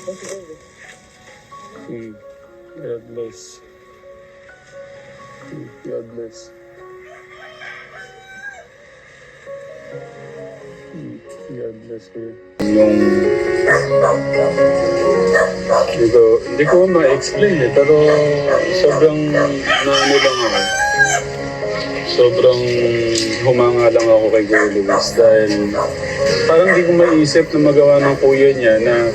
God bless. God bless. God bless you. Yung hindi ko ma-explain pero sobrang naano lang ako. Sobrang humanga lang ako kay Kuya Luis dahil parang hindi ko maisip na magawa ng kuya niya na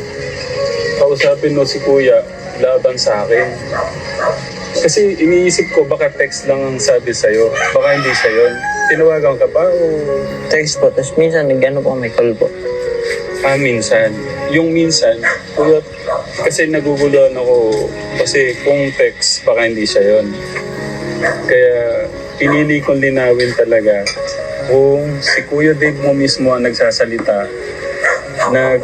kausapin mo si kuya laban sa akin. Kasi iniisip ko baka text lang ang sabi sa'yo, baka hindi siya yun. Tinawagan ka pa o... Text po, tapos minsan nag-ano po, may call po. Minsan. Yung minsan, kuya, kasi naguguluhan ako kasi kung text, baka hindi siya yun. Kaya pinili kong linawin talaga kung si Kuya Dave mo mismo ang nagsasalita na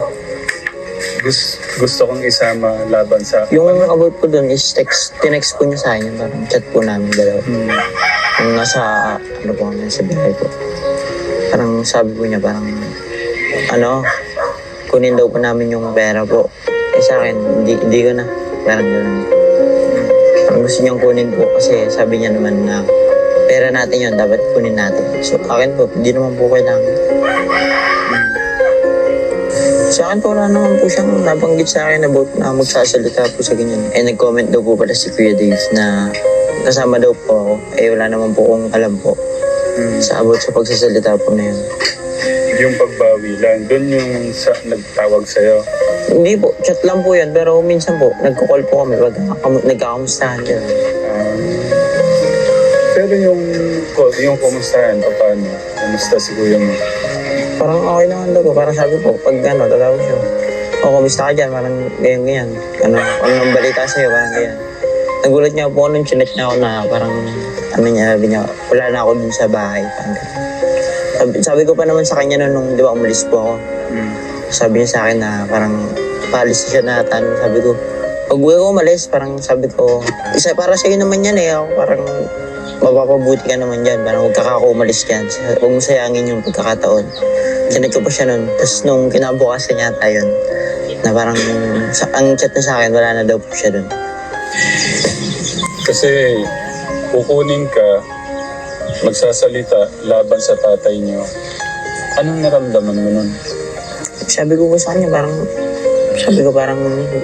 gusto kong isama laban sa... Yung about po dun is text, tinext po niya sa akin, parang chat po namin dalawa. Yung nasa, ano po, nasa bihay po. Parang sabi po niya, parang, kunin daw po namin yung pera po. Eh sa akin, hindi ko na. Parang gano'n. Parang gusto niyang kunin po kasi sabi niya naman na pera natin yun, dapat kunin natin. So akin po, hindi naman po kailangan. Sa akin po, wala naman po siyang nabanggit sa akin about na magsasalita po sa ganyan. Eh nag-comment daw po pala si Kuya Dave na kasama daw po ako. Eh wala naman po kung alam po sa about sa pagsasalita po na yun. Yung pagbawi lang, doon yung nagtawag sa'yo. Hindi po, chat lang po yan. Pero minsan po, nagko-call po kami pag nagkakamustahan din. Pero yung kumustahan, paano? Kumusta si kuya mo? Parang okay naman daw po. Parang sabi po, pag tatawag siya. Kumusta ka dyan? Parang ganyan. Ano balita sa'yo? Parang ganyan. Nagulat niya po nung chinet niya ako na parang, sabi niya, wala na ako dun sa bahay. Parang sabi ko pa naman sa kanya nung di ba umalis po ako. Sabi niya sa akin na parang paalis siya na tanong. Sabi ko, pag uwi ko umalis, parang sabi ko, isa para sa'yo naman yan eh. Ako parang mapapabuti ka naman dyan. Parang huwag ka umalis dyan. Huwag mo sayangin yung pagkakataon. Chinet ko pa siya nun. Tapos nung kinabukasan niya tayo na parang ang chat na sa akin, wala na daw po siya dun. Kasi kukunin ka, magsasalita laban sa tatay niyo. Anong naramdaman mo nun? Sabi ko po sa kanya, parang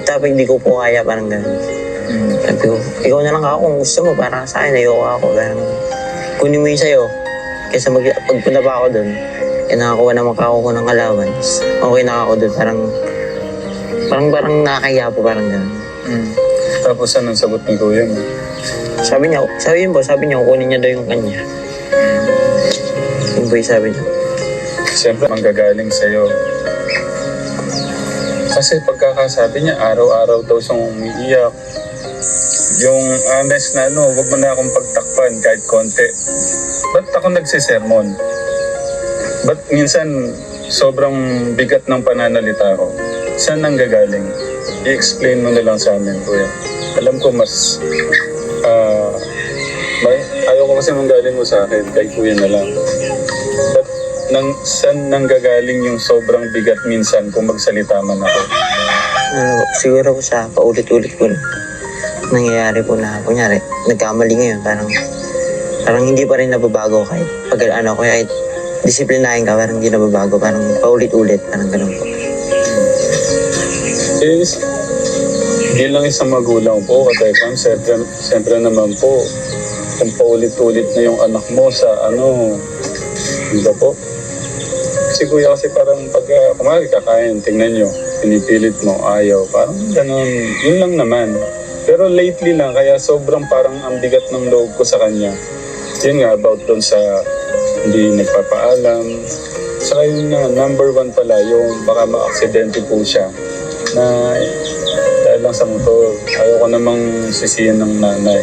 tapos hindi ko po kaya, parang gano'n. Sabi ko, ikaw na lang ako kung gusto mo, para sa akin, ayoko ako. Parang kunin mo yung sa'yo. Kaysa pagpunta pa ako doon, nakakuha naman ako ng allowance. Okay na ako doon, parang nakakaya po, parang gano'n. Tapos anong sagot ni kuya mo? Sabi niya, kunin niya daw yung kanya. Yun po yung sabi niya. Siyempre, manggagaling sa'yo. Kasi pagkakasabi niya, araw-araw daw siyang umiiyak. Yung honest na wag mo na akong pagtakpan kahit konti. Ba't ako nagsisermon? Ba't minsan sobrang bigat ng pananalita ko? Saan nanggagaling? I-explain mo na lang sa amin, kuya. Alam ko mas... ayaw ko kasi manggaling mo sa akin, kay kuya na lang. Ba't saan nanggagaling yung sobrang bigat minsan kung magsalita man ako? Siguro po sa paulit-ulit po nangyayari po na, kunyari, nagkamali ngayon, parang hindi pa rin nababago kahit kahit disiplinahin ka, parang hindi nababago, parang paulit-ulit, parang gano'n po. Hindi lang isang magulang po, katekam, siyempre naman po, kung paulit-ulit na yung anak mo sa di ba po? Kasi kuya, kasi parang pag kumari kakain, tingnan nyo, pinipilit mo, ayaw, parang gano'n, yun lang naman. Pero lately lang, kaya sobrang parang ang bigat ng loob ko sa kanya. Yun nga, about doon sa hindi nagpapaalam. Saka yun nga, number 1 pala, yung baka ma-aksidente po siya na dahil lang sa motor. Ayaw ko namang sisiyan ng nanay.